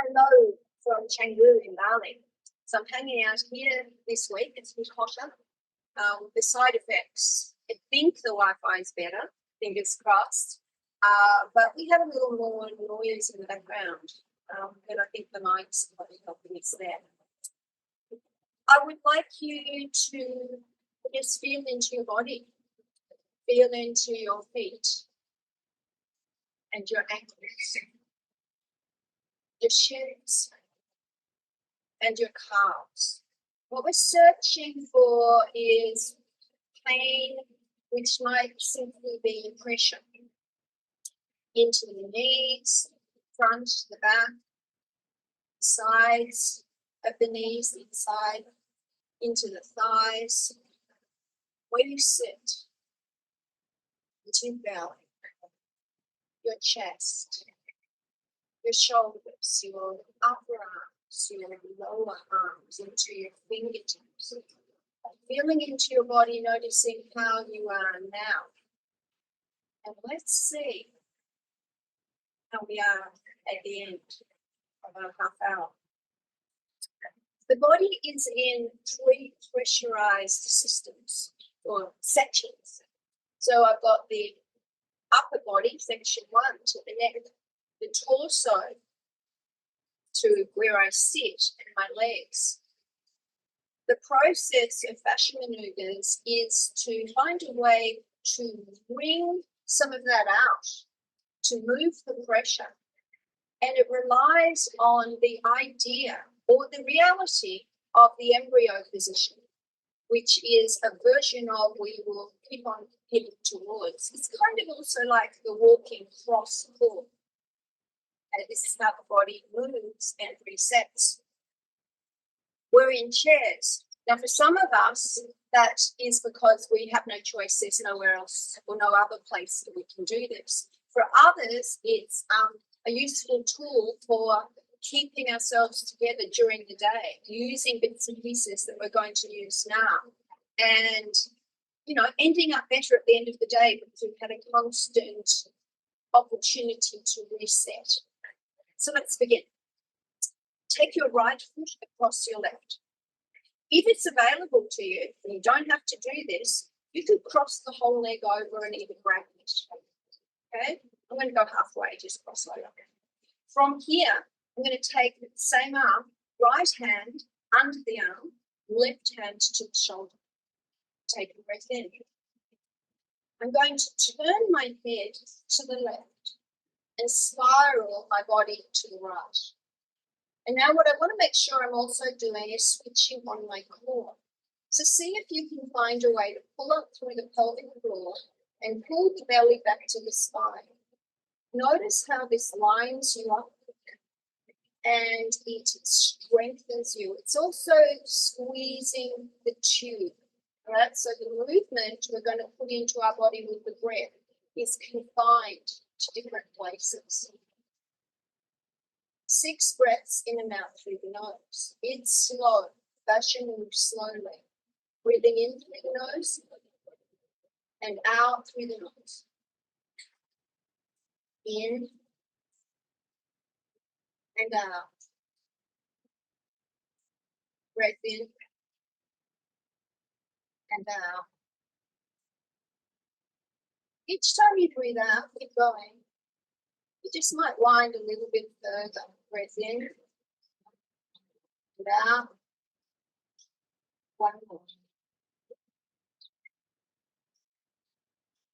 Hello from Canggu in Bali. So I'm hanging out here this week. It's a bit hotter. The side effects, I think the Wi-Fi is better, fingers crossed. But we have a little more noise in the background. And I think the mic's probably helping us there. I would like you to just feel into your body, feel into your feet and your ankles, your shins and your calves. What we're searching for is pain, which might simply be pressure into the knees, front, the back, the sides of the knees, the inside, into the thighs, where you sit, into your belly, your chest, your shoulders, your upper arms, your lower arms, into your fingertips. Feeling into your body, noticing how you are now. And let's see how we are at the end of our half hour. The body is in 3 pressurized systems or sections. So I've got the upper body, section 1, to the neck, the torso to where I sit, and my legs. The process of fascia maneuvers is to find a way to bring some of that out, to move the pressure. And it relies on the idea or the reality of the embryo position, which is a version of we will keep on heading towards. It's kind of also like the walking cross pull. And this is how the body moves and resets. We're in chairs. Now, for some of us, that is because we have no choice. There's nowhere else or no other place that we can do this. For others, it's a useful tool for keeping ourselves together during the day, using bits and pieces that we're going to use now. And, ending up better at the end of the day because we've had a constant opportunity to reset. So let's begin. Take your right foot across your left. If it's available to you, and you don't have to do this, you could cross the whole leg over and even grab it. Okay? I'm going to go halfway, just cross over. From here, I'm going to take the same arm, right hand under the arm, left hand to the shoulder. Take a breath in. I'm going to turn my head to the left and spiral my body to the right. And now what I want to make sure I'm also doing is switching on my core. So see if you can find a way to pull up through the pelvic floor and pull the belly back to the spine. Notice how this lines you up and it strengthens you. It's also squeezing the tube. All right, so the movement we're going to put into our body with the breath is confined to different places. 6 breaths in and out through the nose. It's slow. Fascia moves slowly. Breathing in through the nose and out through the nose. In and out. Breath in and out. Each time you breathe out, keep going. You just might wind a little bit further. Breath in and out. One more.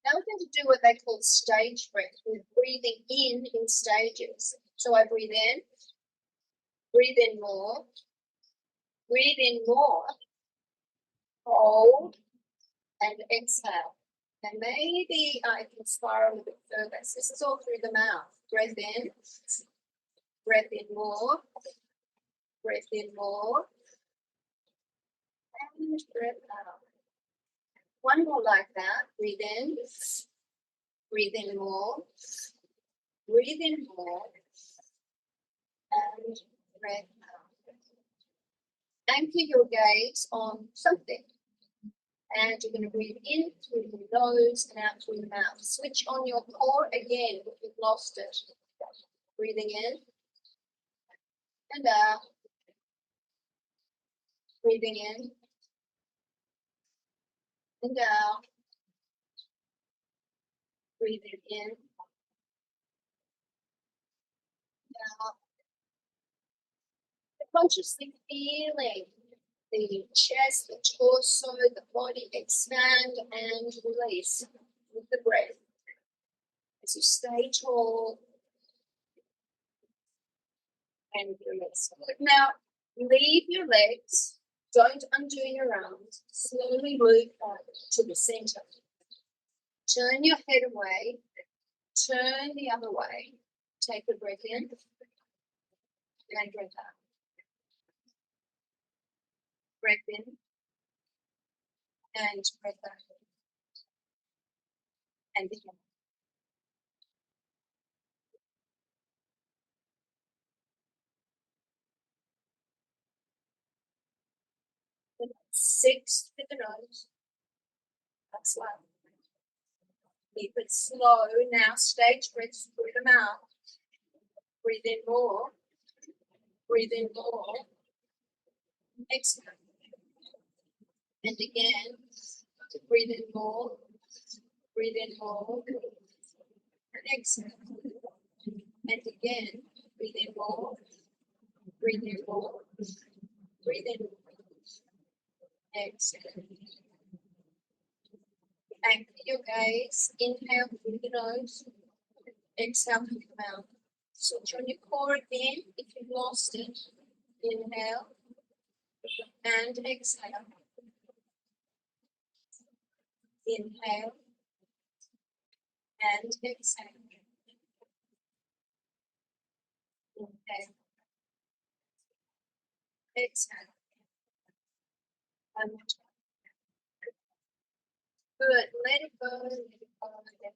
Now we're going to do what they call stage breath. We're breathing in stages. So I breathe in more, hold, and exhale. And maybe I can spiral a bit further. So this is all through the mouth. Breath in more, and breath out. One more like that. Breathe in more, and breath out. Anchor your gaze on something. And you're going to breathe in through the nose and out through the mouth. Switch on your core again if you've lost it. Breathing in and out. Breathing in and out. Breathing in, out. Consciously feeling the chest, the torso, the body expand and release with the breath. As you stay tall and release. Now, leave your legs. Don't undo your arms. Slowly move back to the center. Turn your head away. Turn the other way. Take a breath in and breath out. Breath in and breath out. And again. Six with the nose. That's loud. Keep it slow. Now stage breaths through the mouth. Breathe in more. Breathe in more. Exhale. And again. Breathe in more. Breathe in more. And exhale. And again. Breathe in more. Breathe in more. Breathe in more. Exhale. Anchor your gaze. Inhale through the nose. Exhale through the mouth. Switch on your core again if you've lost it. Inhale and exhale. Inhale and exhale. Inhale. Exhale. And good. Let it go. Let it go. Let it go.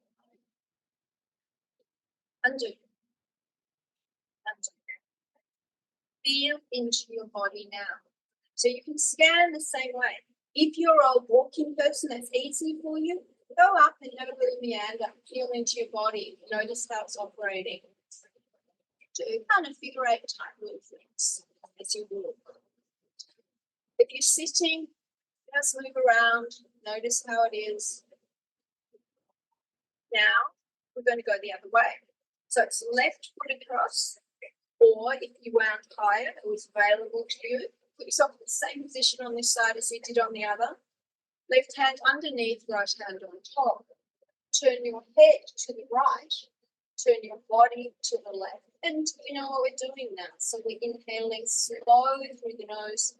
Undo. Undo. Feel into your body now. So you can scan the same way. If you're a walking person, that's easy for you. Go up and have a little meander. Feel into your body. Notice how it's operating. Do kind of figure eight type movements as you walk. If you're sitting, just move around. Notice how it is. Now we're going to go the other way. So it's left foot across, or if you wound higher, it was available to you. Put yourself in the same position on this side as you did on the other. Left hand underneath, right hand on top. Turn your head to the right. Turn your body to the left. And you know what we're doing now. So we're inhaling slow through the nose.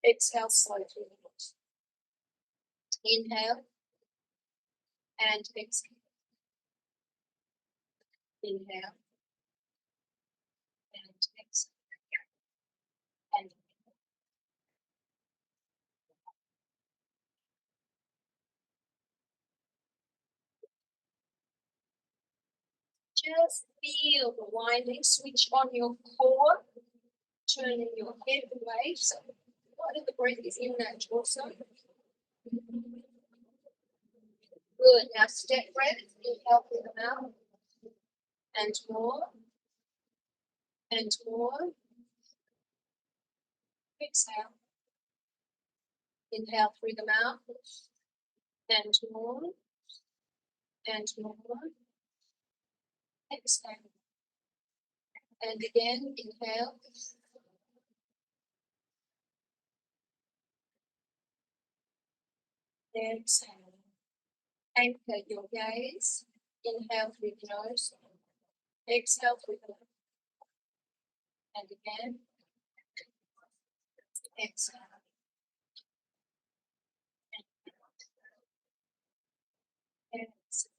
Exhale slow through the nose. Inhale and exhale. Inhale and exhale. And just feel the winding. Switch on your core. Turning your head away. So part of the breath is in that torso. Good. Now step breath. Inhale through the mouth. And more. And more. Exhale. Inhale through the mouth. And more. And more. Exhale. And again, inhale. Exhale. Anchor your gaze. Inhale through the nose. Exhale through the mouth. And again. Exhale. And exhale.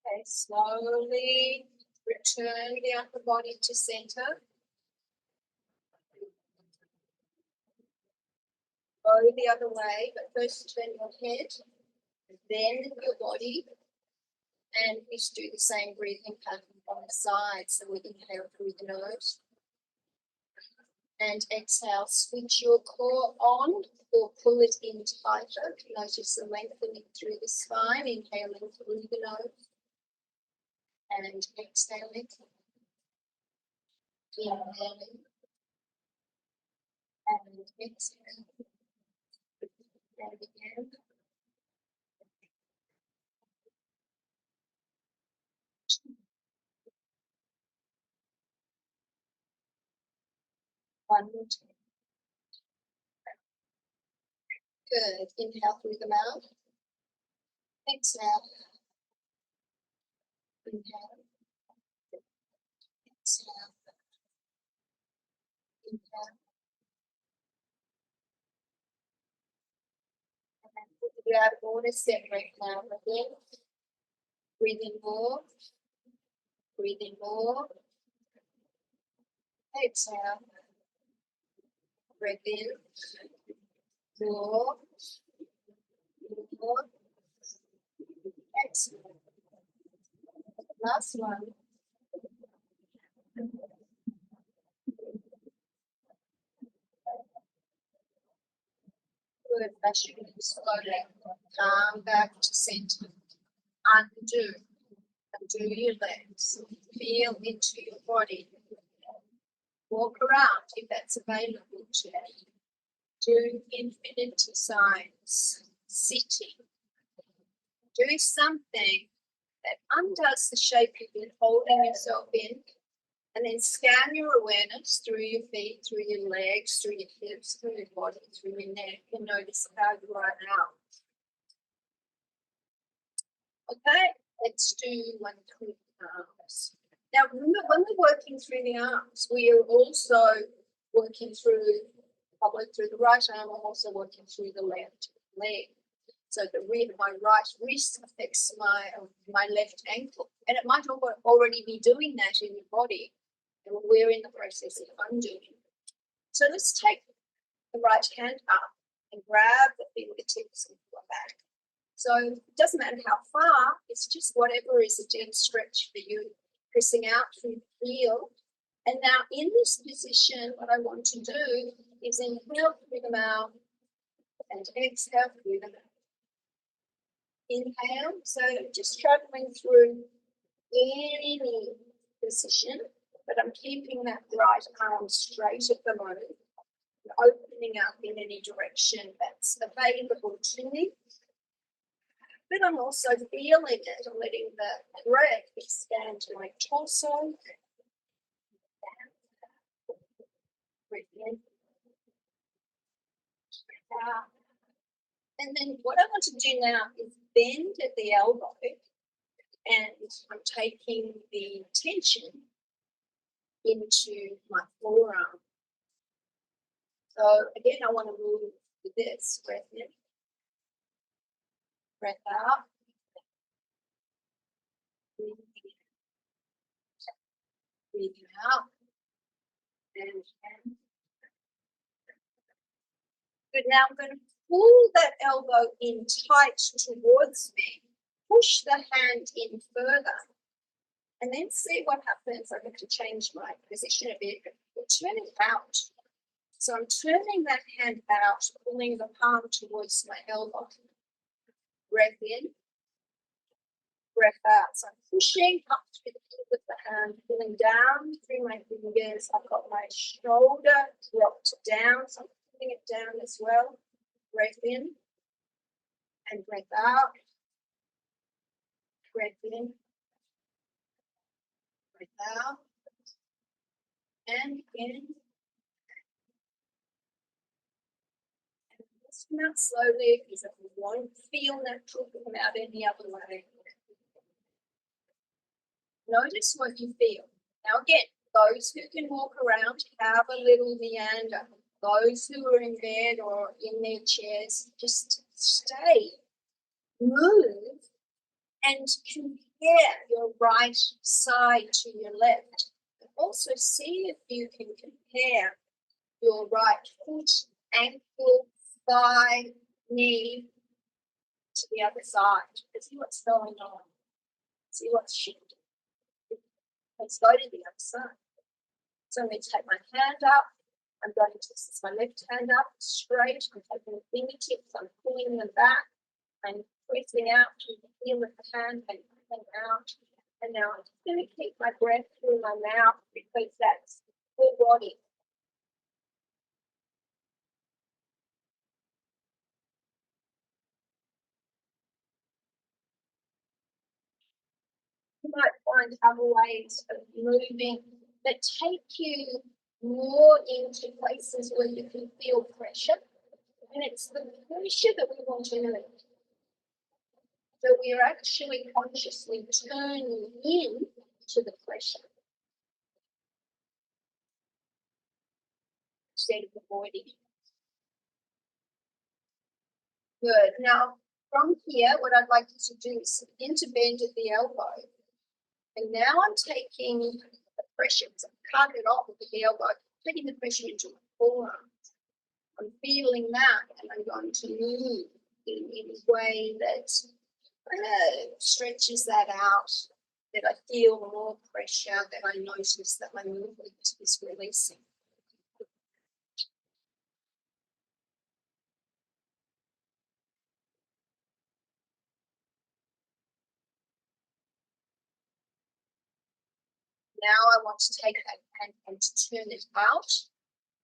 Okay, slowly return the upper body to center. Go the other way, but first turn your head, then your body, and we just do the same breathing pattern on the side. So we inhale through the nose, And exhale, switch your core on or pull it in tighter. Notice the lengthening through the spine, inhaling through the nose and exhaling. Inhaling and exhaling. And again. One more time. Good. Inhale through the mouth. Exhale. Inhale. Exhale. Inhale. And then put the grab order separate now. Again. Breathe in more. Breathe in more. Exhale. Breathe in. More. More. Exhale. Last one. Good. Fascia, slowly calm back to center. Undo. Undo your legs. Feel into your body. Walk around if that's available to you. Do infinity signs. Sitting. Do something that undoes the shape you've been holding yourself in. And then scan your awareness through your feet, through your legs, through your hips, through your body, through your neck, and notice how you are now. Okay, let's do one through the arms. Now, remember, when we're working through the arms, we are also working through, I work through the right arm, I'm also working through the left leg. So my right wrist affects my left ankle, and it might already be doing that in your body. And we're in the process of undoing. So let's take the right hand up and grab the fingertips and pull back. So it doesn't matter how far, it's just whatever is a dense stretch for you, pressing out through the heel. And now in this position, what I want to do is inhale through the mouth and exhale through the mouth. Inhale, so just traveling through any position, but I'm keeping that right arm straight at the moment, opening up in any direction that's available to me. But I'm also feeling it. I'm letting the breath expand to my torso. Breathe in. Breathe out. And then what I want to do now is bend at the elbow, and I'm taking the tension into my forearm. So again, I want to move with this. Breath in. Breath out. Breathe in. Breathe out. And good. Now I'm going to pull that elbow in tight towards me. Push the hand in further. And then see what happens. I have to change my position a bit. Turn it out. So I'm turning that hand out, pulling the palm towards my elbow. Breath in. Breath out. So I'm pushing up through the heel of the hand, pulling down through my fingers. I've got my shoulder dropped down, so I'm pulling it down as well. Breath in and breath out. Breath in, breath out, and in. And just come out slowly because it won't feel natural to come out any other way. Notice what you feel. Now again, those who can walk around, have a little meander. Those who are in bed or in their chairs, just stay, move, and compare your right side to your left. But also see if you can compare your right foot, ankle, thigh, knee to the other side. See what's going on. See what's shifting. Let's go to the other side. So I'm going to take my hand up. I'm going to twist my left hand up straight. I'm taking the fingertips, I'm pulling them back and pressing out to the heel of the hand and pulling out. And now I'm just going to keep my breath through my mouth because that's full body. You might find other ways of moving that take you more into places where you can feel pressure. And it's the pressure that we want to move. So we're actually consciously turning in to the pressure instead of avoiding it. Good. Now, from here, what I'd like you to do is begin to bend at the elbow. And now I'm taking the pressure, so I've cut it off with the elbow, taking the pressure into my forearm. I'm feeling that, and I'm going to move in a way that stretches that out, that I feel more pressure, that I notice that my movement is releasing. Now I want to take that hand and turn it out,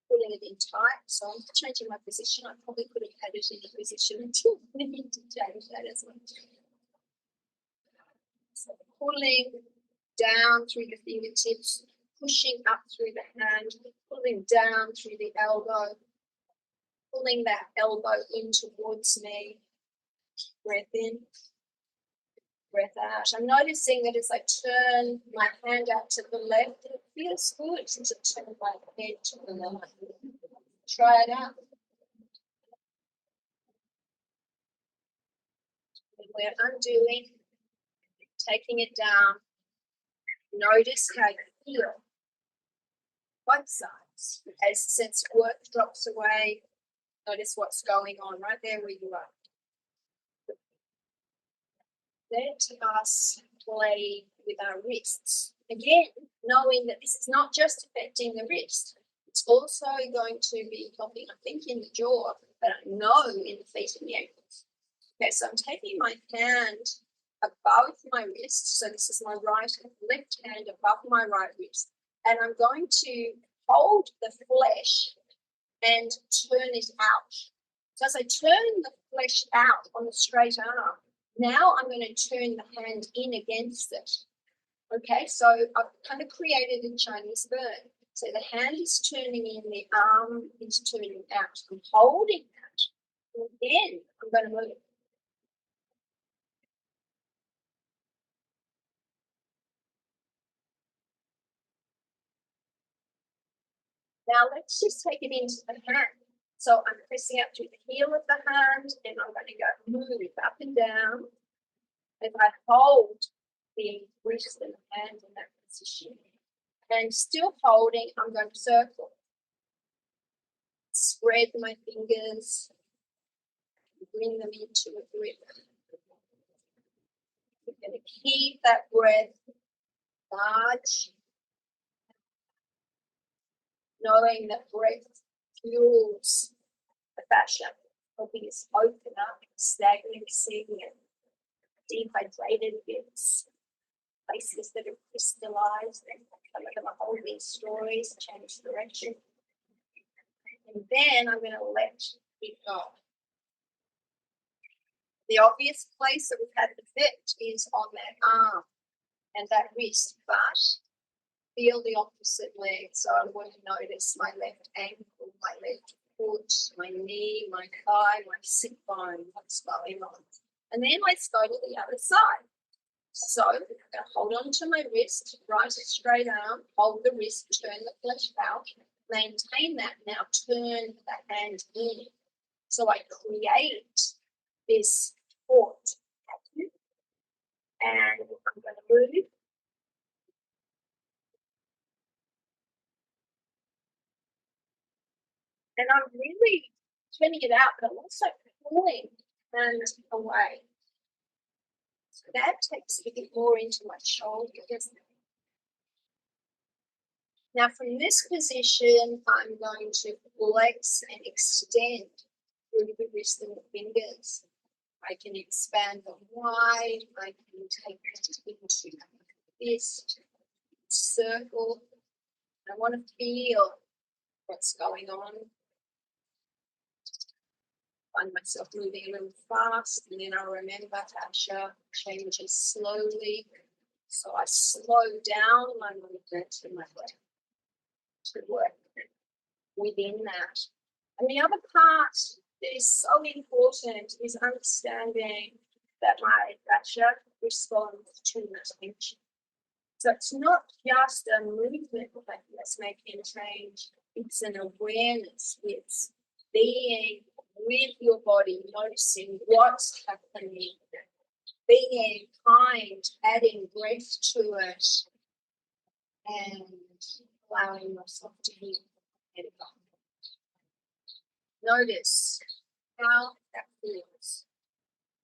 pulling it in tight. So I'm changing my position. I probably could have had it in a position until I need to change that as well. So pulling down through the fingertips, pushing up through the hand, pulling down through the elbow, pulling that elbow in towards me. Breath in, breath out. I'm noticing that as I turn my hand out to the left, it feels good to turn my head to the left. Try it out. And we're undoing, taking it down. Notice how you feel. Both sides. As since work drops away, notice what's going on right there where you are. Let us play with our wrists. Again, knowing that this is not just affecting the wrist, it's also going to be helping, I think, in the jaw, but I know in the feet and the ankles. Okay, so I'm taking my hand above my wrist. So this is my left hand above my right wrist. And I'm going to hold the flesh and turn it out. So as I turn the flesh out on the straight arm, now I'm going to turn the hand in against it. Okay, so I've kind of created a Chinese burn. So the hand is turning in, the arm is turning out. I'm holding that. And then I'm going to move. Now let's just take it into the hand. So I'm pressing up through the heel of the hand and I'm going to go move up and down. If I hold the wrist and the hand in that position and still holding, I'm going to circle. Spread my fingers, bring them into a grip. We're going to keep that breath large, knowing that breath fuels the fascia, helping us open up stagnancy and dehydrated bits, places that are crystallized, and some of them are holding stories, change direction. And then I'm going to let it go. The obvious place that we've had the effect is on that arm and that wrist, but feel the opposite leg. So I'm going to notice my left ankle, my left foot, my knee, my thigh, my sit bone, what's going on. And then let's go to the other side. So I'm going to hold on to my wrist, right straight arm, hold the wrist, turn the flesh out, maintain that, now turn the hand in. So I create this port and I'm going to move. And I'm really turning it out, but I'm also pulling hand away. So that takes it a bit more into my shoulder, doesn't it? Now from this position, I'm going to flex and extend through the wrist and the fingers. I can expand them wide. I can take it into this circle. I want to feel what's going on. Find myself moving a little fast, and then I remember fascia changes slowly. So I slow down my movement and my breath to work within that. And the other part that is so important is understanding that my fascia responds to tension. So it's not just a movement that's making a change, it's an awareness, it's being with your body, noticing what's happening, being kind, adding breath to it, and allowing yourself to heal. Notice how that feels.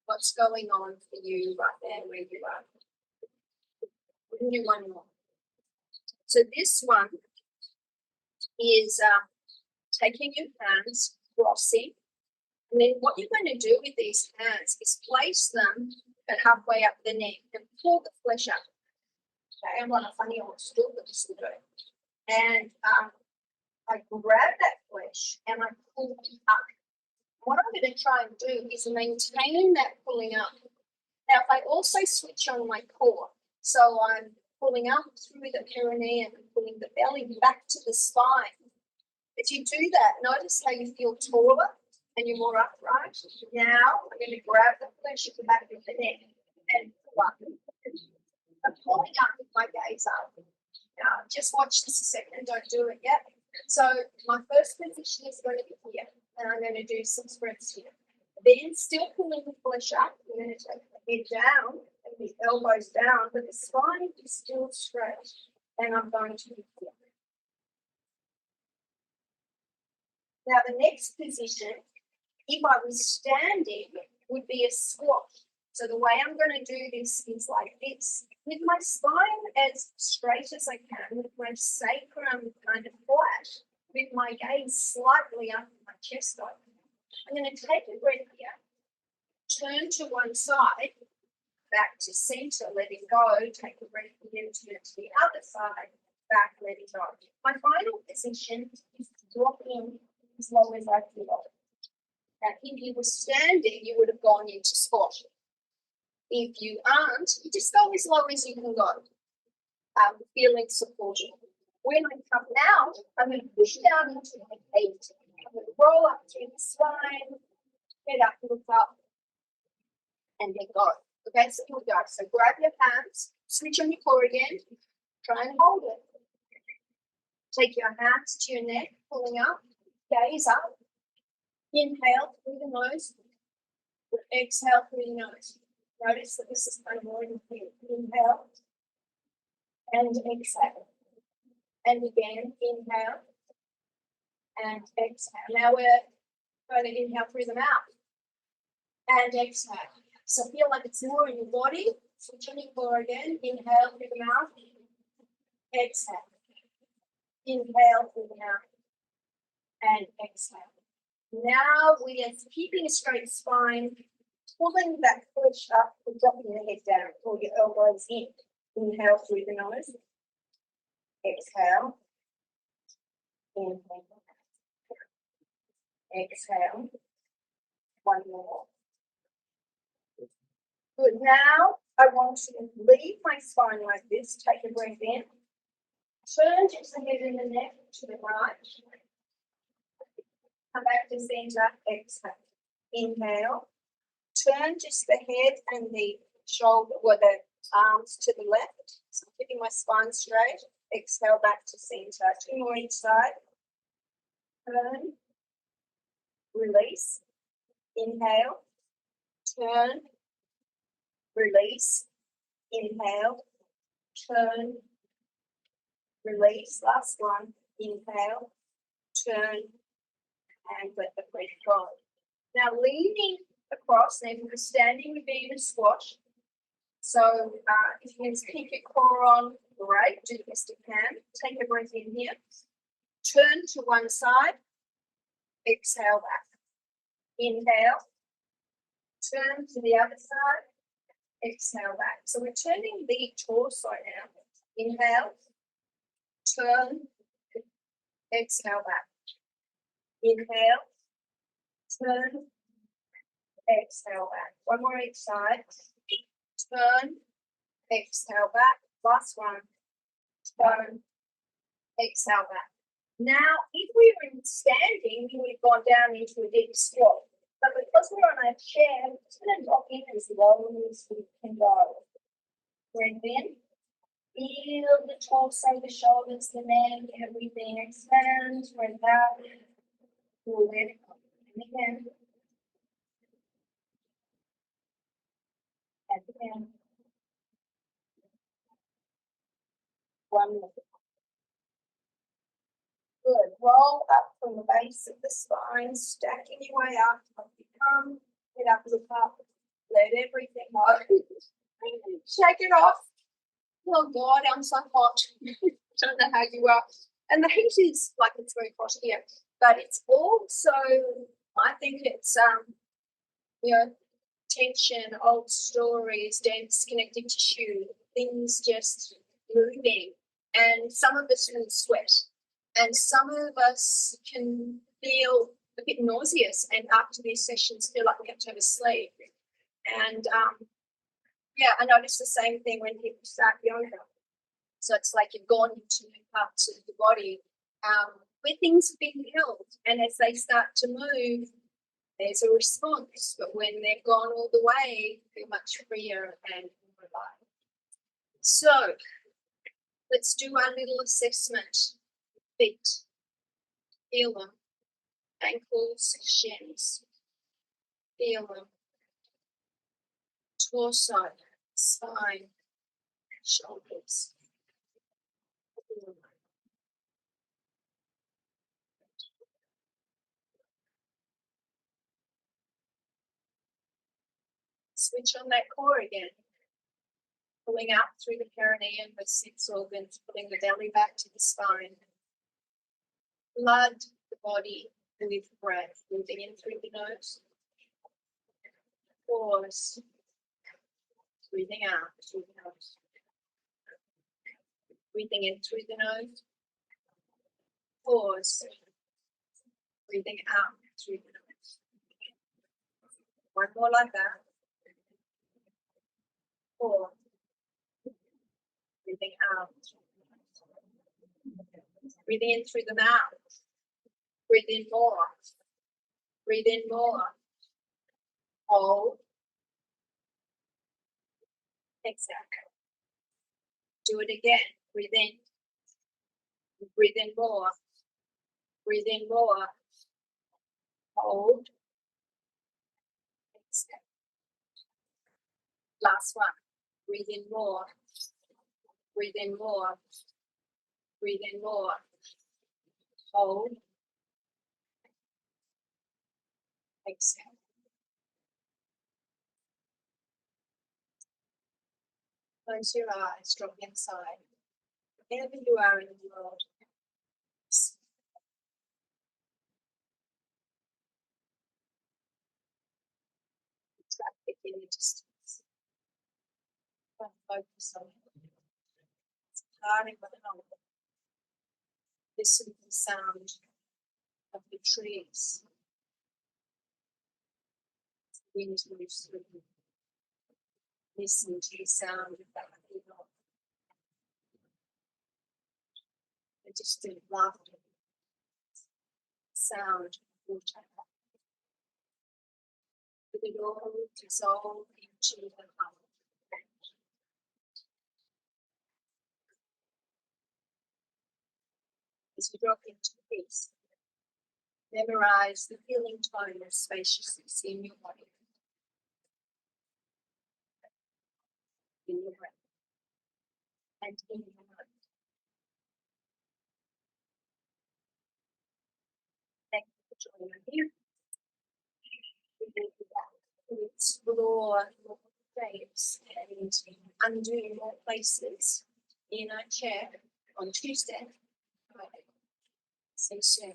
What's going on for you right there where you are. We can do one more. So this one is taking your hands, crossing, and then what you're going to do with these hands is place them at halfway up the neck and pull the flesh up. Okay, I'm on a funny old stool, but this will do it. And I grab that flesh and I pull it up. What I'm going to try and do is maintain that pulling up. Now, if I also switch on my core, so I'm pulling up through the perineum and pulling the belly back to the spine. If you do that, notice how you feel taller and you're more upright. Now, I'm going to grab the flesh at the back of the neck and pull up. I'm pulling up with my gaze up. Now, just watch this a second, don't do it yet. So, my first position is going to be here, and I'm going to do some breaths here. Then, still pulling the flesh up, I'm going to take the head down and the elbows down, but the spine is still straight, and I'm going to be here. Now, the next position, if I was standing, would be a squat. So the way I'm going to do this is like this, with my spine as straight as I can, with my sacrum kind of flat, with my gaze slightly up my chest open. I'm going to take a breath here, turn to one side, back to center, letting go, take a breath again, turn to the other side, back, letting go. My final position is dropping as low as I feel. Now, if you were standing, you would have gone into squat. If you aren't, you just go as low as you can go, feeling supported. When I come out, I'm going to push down into my feet. I'm going to roll up through the spine, head up, look up, and then go. Okay, so here we go. So grab your hands, switch on your core again, try and hold it. Take your hands to your neck, pulling up, gaze up. Inhale through the nose, exhale through the nose. Notice that this is kind of more in here. Inhale and exhale. And again, inhale and exhale. Now we're going to inhale through the mouth and exhale. So feel like it's more in your body. Switch on your core again. Inhale through the mouth. Exhale. Inhale through the mouth and exhale. Now we are keeping a straight spine, pulling that flesh up and dropping the head down. Pull your elbows in. Inhale through the nose. Exhale. Inhale. Exhale. One more. Good. Now I want to leave my spine like this. Take a breath in. Turn just the head and the neck to the right. Come back to center. Exhale. Inhale. Turn just the head and the shoulder, or the arms to the left. So I'm keeping my spine straight. Exhale back to center. Two more each side. Turn. Release. Inhale. Turn. Release. Inhale. Turn. Release. Last one. Inhale. Turn. And let the breath go. Now leaning across, now if you're standing, you'd be in a squat. So if you can keep your core on, Great. Do the best you can. Take a breath in here. Turn to one side. Exhale back. Inhale. Turn to the other side. Exhale back. So we're turning the torso now. Inhale. Turn. Exhale back. Inhale. Turn. Exhale back. One more each side. Turn. Exhale back. Last one. Turn. Exhale back. Now, if we were in standing, we would have gone down into a deep squat. But because we're on a chair, we're just going to drop in as low as we can go. Breathe in. Feel the torso, the shoulders, the neck, everything expands. Breathe out. Pull it. And again. And again. One more. Good. Roll up from the base of the spine, stacking your way up. Up you come. Get up, look up. Let everything go. Shake it off. Oh God, I'm so hot. Don't know how you are. And the heat is like it's very hot here, but it's also, I think it's tension, old stories, dense connective tissue, things just moving, and some of us will sweat. And some of us can feel a bit nauseous and after these sessions feel like we have to have a sleep. And I notice the same thing when people start yoga. So it's like you've gone into new parts of the body where things are being held. And as they start to move, there's a response. But when they've gone all the way, they're much freer and more alive. So let's do our little assessment. Feet, feel them, ankles, shins, feel them, torso, spine, shoulders. Switch on that core again, pulling out through the perineum with 6 organs, pulling the belly back to the spine. Flood the body with breath, moving in through the nose. Pause. Breathing out through the nose. Breathing in through the nose. Pause. Breathing out through the nose. One more like that. Pause. Breathing out. Breathing in through the mouth. Breathe in more. Breathe in more. Hold. Exhale. Do it again. Breathe in. Breathe in more. Breathe in more. Hold. Exhale. Last one. Breathe in more. Breathe in more. Breathe in more. Hold. Exhale. Close your eyes. Drop inside. Wherever you are in the world. Traffic in the distance. Don't focus on it. It's parting with an olive. Listen to the sound of the trees. The wind moves through them. Listen to the sound of that river. The distant laughter. Sound of water. Let it all dissolve into the heart. As you drop into peace, memorize the feeling tone of spaciousness in your body, in your breath, and in your mind. Thank you for joining me here. We will be back to explore more shapes and undo more places in our chair on Tuesday. See you soon.